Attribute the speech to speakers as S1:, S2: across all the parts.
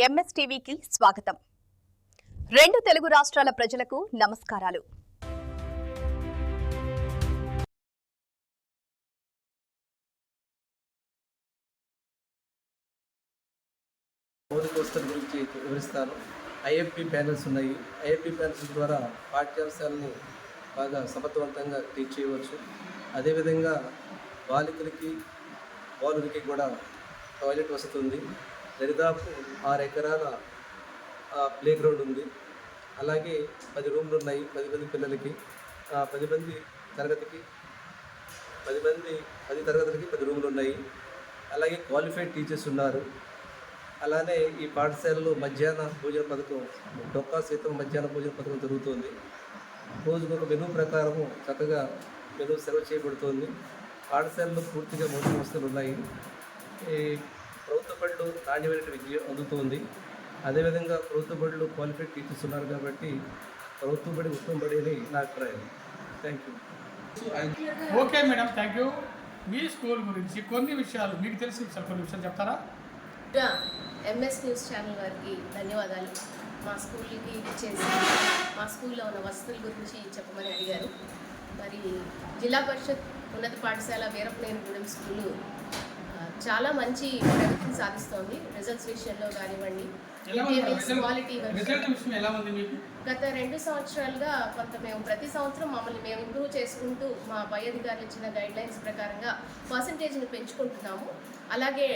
S1: ఎంఎస్టీవీకి స్వాగతం. రెండు తెలుగు రాష్ట్రాల ప్రజలకు నమస్కారాలు.
S2: మౌలిక వసతుల గురించి వివరిస్తాను. ఐఎఫ్పి ప్యానెల్స్ ఉన్నాయి. ఐఎఫ్పి ప్యానెల్స్ ద్వారా పాఠ్యాంశాలను బాగా సమర్థవంతంగా టీచ్ చేయవచ్చు. అదేవిధంగా బాలికలకి బాలురికి కూడా టాయిలెట్ వసతి ఉంది. దరిదాపు 6 ఎకరాల ప్లే గ్రౌండ్ ఉంది. అలాగే 10 రూమ్లు ఉన్నాయి 10 మంది పిల్లలకి. 10 తరగతులకి 10 రూములు ఉన్నాయి. అలాగే క్వాలిఫైడ్ టీచర్స్ ఉన్నారు. అలానే ఈ పాఠశాలలో మధ్యాహ్న భోజన పథకం, డొక్కా సీతం మధ్యాహ్న భోజన పథకం జరుగుతుంది. రోజుకొక మెనూ ప్రకారము చక్కగా మెనూ సర్వ్ చేయబడుతుంది. పాఠశాలలో పూర్తిగా మౌలిక వసతులు ఉన్నాయి. ఈ ప్రభుత్వ బడులు నాణ్యమైన విద్య అందుతుంది. అదేవిధంగా ప్రభుత్వ బడులు క్వాలిఫైడ్ టీచర్స్ ఉన్నారు కాబట్టి ప్రభుత్వ బడి ఉత్తమ బడి అని నా అభిప్రాయం. Thank you.
S3: Okay madam, thank you. Me school గురించి కొన్ని విషయాలు మీకు తెలిసిన కొన్ని విషయాలు చెప్తారా?
S4: ఎంఎస్ న్యూస్ ఛానల్ వారికి ధన్యవాదాలు. మా స్కూల్కి చేసి మా స్కూల్లో ఉన్న వసతుల గురించి చెప్పమని అడిగారు. మరి జిల్లా పరిషత్ ఉన్నత పాఠశాల వీరప్పనేనిగూడెం స్కూలు చాలా మంచి ప్రగతిని సాధిస్తోంది. రిజల్ట్స్ విషయంలో కానివ్వండి, క్వాలిటీ గత 2 సంవత్సరాలుగా మేము ప్రతి సంవత్సరం మమ్మల్ని ఇంప్రూవ్ చేసుకుంటూ మా పై అధికారులు ఇచ్చిన గైడ్లైన్స్ ప్రకారంగా పర్సంటేజ్ని పెంచుకుంటున్నాము. అలాగే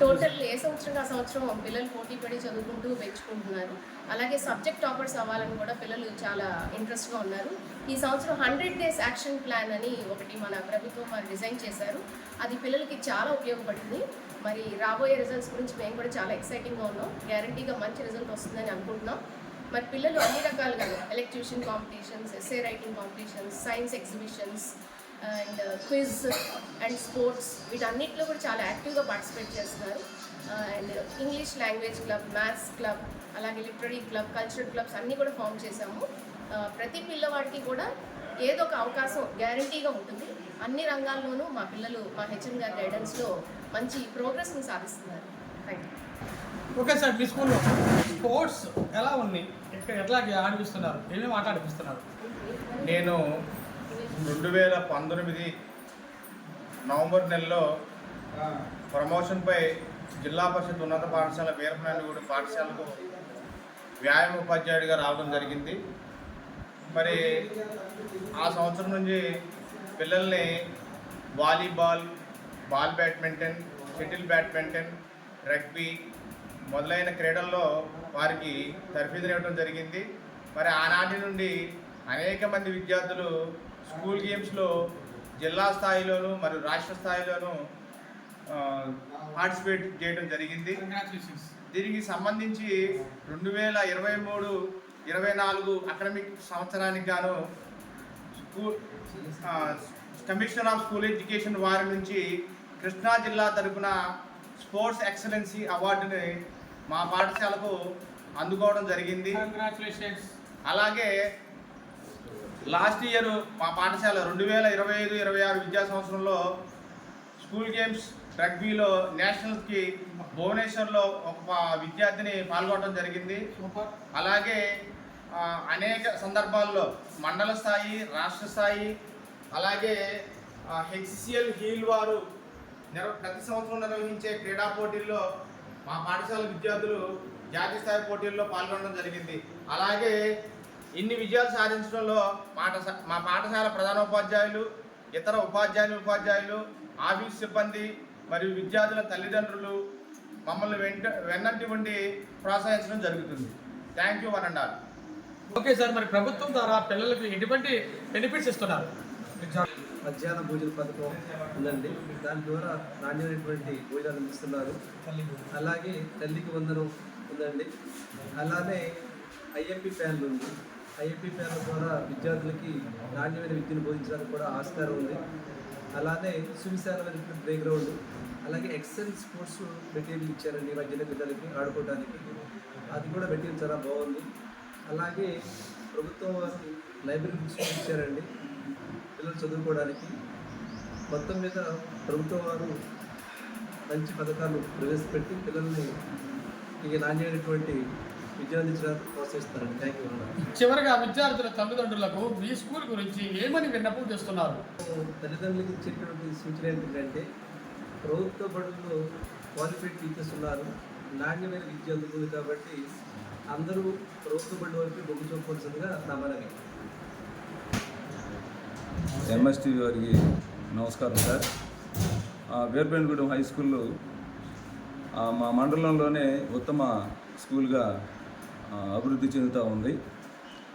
S4: టోటల్ ఏ సంవత్సరం ఆ సంవత్సరం పిల్లలు పోటీ పడి చదువుకుంటూ పెంచుకుంటున్నారు. అలాగే సబ్జెక్ట్ టాపర్స్ అవ్వాలని కూడా పిల్లలు చాలా ఇంట్రెస్ట్గా ఉన్నారు. ఈ సంవత్సరం 100 days యాక్షన్ ప్లాన్ అని ఒకటి మన ప్రభుత్వం వారు డిజైన్ చేశారు. అది పిల్లలకి చాలా ఉపయోగపడింది. మరి రాబోయే రిజల్ట్స్ గురించి మేము కూడా చాలా ఎక్సైటింగ్గా ఉన్నాం. గ్యారంటీగా మంచి రిజల్ట్ వస్తుందని అనుకుంటున్నాం. మరి పిల్లలు అన్ని రకాలుగా elocution competitions, essay writing competitions, science exhibitions and quiz and sports వీటన్నిటిలో కూడా చాలా యాక్టివ్గా పార్టిసిపేట్ చేస్తున్నారు. And English language club, maths club, అలాగే లిటరరీ క్లబ్, కల్చరల్ క్లబ్స్ అన్నీ కూడా ఫామ్ చేశాము. ప్రతి పిల్లవాడికి కూడా ఏదో ఒక అవకాశం గ్యారంటీగా ఉంటుంది. అన్ని రంగాల్లోనూ మా పిల్లలు మా హెచ్ఎం గారి గైడెన్స్లో మంచి ప్రోగ్రెస్ని సాధిస్తున్నారు. Thank you.
S3: ఓకే సార్, మీ స్కూల్లో స్పోర్ట్స్ ఎలా ఉంది? ఎట్లా ఆడిపిస్తున్నారు? ఏమేమి ఆట ఆడిపిస్తున్నారు?
S5: నేను 2019 నవంబర్ నెలలో ప్రమోషన్పై జిల్లా పరిషత్ ఉన్నత పాఠశాల వీరప్పనేనిగూడెం పాఠశాలకు వ్యాయామ ఉపాధ్యాయుడిగా రావడం జరిగింది. మరి ఆ సంవత్సరం నుంచి పిల్లల్ని volleyball, ball badminton, shuttle badminton, rugby మొదలైన క్రీడల్లో వారికి తర్ఫీదునివ్వడం జరిగింది. మరి ఆనాటి నుండి అనేక మంది విద్యార్థులు స్కూల్ గేమ్స్లో జిల్లా స్థాయిలోనూ మరియు రాష్ట్ర స్థాయిలోనూ పార్టిసిపేట్ చేయడం జరిగింది. దీనికి సంబంధించి 2023-24 అకాడమిక్ సంవత్సరానికి గాను కమిషనర్ ఆఫ్ స్కూల్ ఎడ్యుకేషన్ వారి నుంచి కృష్ణా జిల్లా తరఫున స్పోర్ట్స్ ఎక్సలెన్సీ అవార్డుని మా పాఠశాలకు అందుకోవడం జరిగింది. అలాగే లాస్ట్ ఇయర్ మా పాఠశాల 2025-26 విద్యా సంవత్సరంలో స్కూల్ గేమ్స్ రగ్బీలో నేషనల్స్కి భువనేశ్వర్లో ఒక విద్యార్థిని పాల్గొనడం జరిగింది. అలాగే అనేక సందర్భాల్లో మండల స్థాయి, రాష్ట్ర స్థాయి, అలాగే హెచ్సిఎల్ హీల్ వారు ప్రతి సంవత్సరం నిర్వహించే క్రీడా పోటీల్లో మా పాఠశాల విద్యార్థులు జాతీయ స్థాయి పోటీల్లో పాల్గొనడం జరిగింది. అలాగే ఇన్ని విజయాలు సాధించడంలో మా పాఠశాల ప్రధానోపాధ్యాయులు, ఇతర ఉపాధ్యాయులు, ఆఫీస్ సిబ్బంది మరియు విద్యార్థుల తల్లిదండ్రులు మమ్మల్ని వెన్నంటి ఉండి ప్రోత్సహించడం జరుగుతుంది. Thank you one and all.
S3: Okay sir, మరి ప్రభుత్వం ద్వారా పిల్లలకు ఎటువంటి బెనిఫిట్స్ ఇస్తున్నారు?
S2: మధ్యాహ్న భోజన పథకం ఉందండి. దాని ద్వారా నాణ్యమైనటువంటి భోజనాలు అందిస్తున్నారు. అలాగే తల్లికి వందనం ఉందండి. అలానే ఐఎంపీ ప్యాన్లు ఉంది. ఐఎంపీ ప్యాన్ల ద్వారా విద్యార్థులకి నాణ్యమైన విద్యను బోధించడానికి కూడా ఆస్కారం ఉంది. అలానే సువిశాలమైనటువంటి ప్లే గ్రౌండ్, అలాగే ఎక్సెల్ స్పోర్ట్స్ మెటీరియల్ ఇచ్చారండి మధ్యన పిల్లలకి ఆడుకోవడానికి. అది కూడా మెటీరియల్ చాలా బాగుంది. అలాగే ప్రభుత్వం వారు లైబ్రరీ బుక్స్ ఇచ్చారండి పిల్లలు చదువుకోవడానికి. మొత్తం మీద ప్రభుత్వం వారు మంచి పథకాలు ప్రవేశపెట్టి పిల్లల్ని ఈ నాణ్యమైనటువంటి విద్యను అందించడానికి ప్రోత్సహిస్తారండి. Thank you.
S3: చివరిగా విద్యార్థుల తల్లిదండ్రులకు మీ స్కూల్ గురించి ఏమని విన్నపం చేస్తున్నారు?
S2: తల్లిదండ్రులకి ఇచ్చేటువంటి సూచన ఏంటంటే ప్రభుత్వ బడుల్లో క్వాలిఫైడ్ టీచర్స్ ఉన్నారు, నాణ్యమైన విద్య అందుతుంది కాబట్టి అందరూ ప్రభుత్వ బడి వైపు మొగ్గు చూపవలసిందిగా నా మనవి.
S6: ఎంఎస్టీవీ వారికి నమస్కారం సార్. వీర్పేంగూడెం హై స్కూల్లో మా మండలంలోనే ఉత్తమ స్కూల్గా అభివృద్ధి చెందుతూ ఉంది.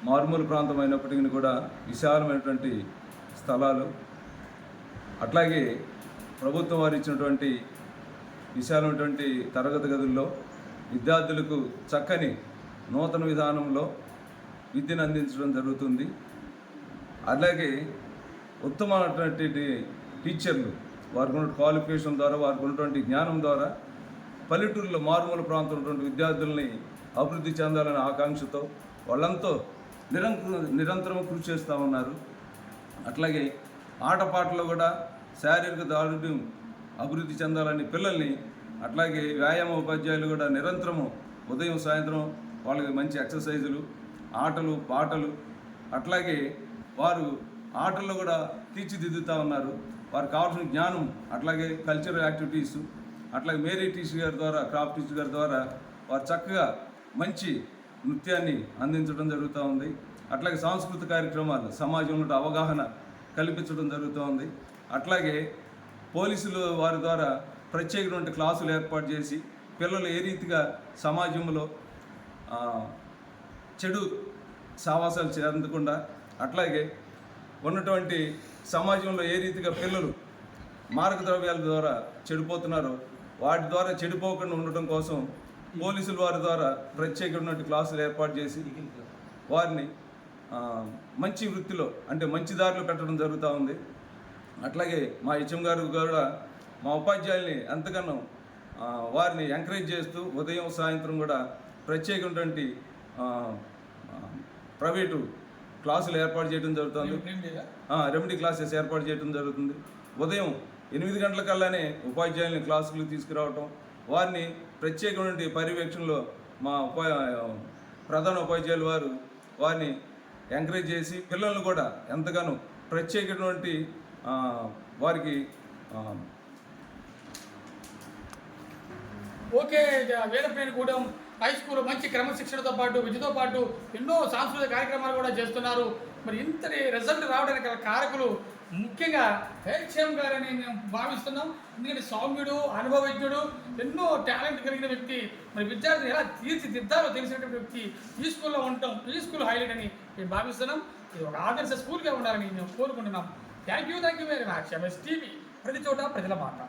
S6: మారుమూల ప్రాంతం అయినప్పటికీ కూడా విశాలమైనటువంటి స్థలాలు, అట్లాగే ప్రభుత్వం వారు ఇచ్చినటువంటి విశాలమైనటువంటి తరగతి గదుల్లో విద్యార్థులకు చక్కని నూతన విధానంలో విద్యను అందించడం జరుగుతుంది. అలాగే ఉత్తమమైనటువంటి టీచర్లు వారికి ఉన్న క్వాలిఫికేషన్ ద్వారా, వారికి ఉన్నటువంటి జ్ఞానం ద్వారా పల్లెటూరులో మారుమూల ప్రాంతంలో ఉన్నటువంటి విద్యార్థుల్ని అభివృద్ధి చెందాలనే ఆకాంక్షతో వాళ్ళంతా నిరంతరం కృషి చేస్తూ ఉన్నారు. అట్లాగే ఆటపాటలో కూడా శారీరక దారుఢ్యం అభివృద్ధి చెందాలని పిల్లల్ని, అట్లాగే వ్యాయామ ఉపాధ్యాయులు కూడా నిరంతరము ఉదయం సాయంత్రం వాళ్ళకి మంచి ఎక్సర్సైజులు, ఆటలు పాటలు, అట్లాగే వారు ఆటల్లో కూడా తీర్చిదిద్దుతూ ఉన్నారు. వారికి కావాల్సిన జ్ఞానం, అట్లాగే కల్చరల్ యాక్టివిటీస్, అట్లాగే మేరీ టీచర్ గారి ద్వారా, క్రాఫ్ట్ టీచర్ గారి ద్వారా వారు చక్కగా మంచి నృత్యాన్ని అందించడం జరుగుతూ ఉంది. అట్లాగే సాంస్కృతిక కార్యక్రమాలు, సమాజంలో అవగాహన కల్పించడం జరుగుతూ ఉంది. అట్లాగే పోలీసులు వారి ద్వారా ప్రత్యేకమైన క్లాసులు ఏర్పాటు చేసి పిల్లలు ఏ రీతిగా సమాజంలో చెడు సావాసాలు చెందకుండా, అట్లాగే ఉన్నటువంటి సమాజంలో ఏ రీతిగా పిల్లలు మార్గద్రవ్యాల ద్వారా చెడిపోతున్నారో వాటి ద్వారా చెడిపోకుండా ఉండటం కోసం పోలీసుల వారి ద్వారా ప్రత్యేకమైన క్లాసులు ఏర్పాటు చేసి వారిని మంచి వృత్తిలో, అంటే మంచి దారిలో పెట్టడం జరుగుతూ ఉంది. అట్లాగే మా హెచ్ఎం గారు కూడా మా ఉపాధ్యాయుల్ని ఎంతగానో వారిని ఎంకరేజ్ చేస్తూ ఉదయం సాయంత్రం కూడా ప్రత్యేకమైనటువంటి ప్రైవేటు క్లాసులు ఏర్పాటు చేయడం జరుగుతుంది. రెమెడీ క్లాసెస్ ఏర్పాటు చేయడం జరుగుతుంది. ఉదయం 8 గంటలకల్లానే ఉపాధ్యాయుల్ని క్లాసులకు తీసుకురావటం, వారిని ప్రత్యేకమైన పర్యవేక్షణలో మా ప్రధాన ఉపాధ్యాయులు వారు వారిని ఎంకరేజ్ చేసి పిల్లలను కూడా ఎంతగానో ప్రత్యేకమైనటువంటి వారికి
S3: ఓకే. వీరపేంగూడెం హై స్కూల్ మంచి క్రమశిక్షణతో పాటు విద్యతో పాటు ఎన్నో సాంస్కృతిక కార్యక్రమాలు కూడా చేస్తున్నారు. మరి ఇంతటి రిజల్ట్ రావడానికి గల కారకులు ముఖ్యంగా హెచ్ఎం గారని మేము భావిస్తున్నాం. ఎందుకంటే సౌమ్యుడు, అనుభవజ్ఞుడు, ఎన్నో టాలెంట్ కలిగిన వ్యక్తి, మరి విద్యార్థిని ఎలా తీర్చిదిద్దాలో తెలిసినటువంటి వ్యక్తి ఈ స్కూల్లో ఉండటం, ఈ స్కూల్ హైలైట్ అని మేము భావిస్తున్నాం. ఇది ఒక ఆదర్శ స్కూల్గా ఉండాలని మేము కోరుకుంటున్నాం. Thank you very much. MS TV, ప్రతి చోట ప్రజల మాట.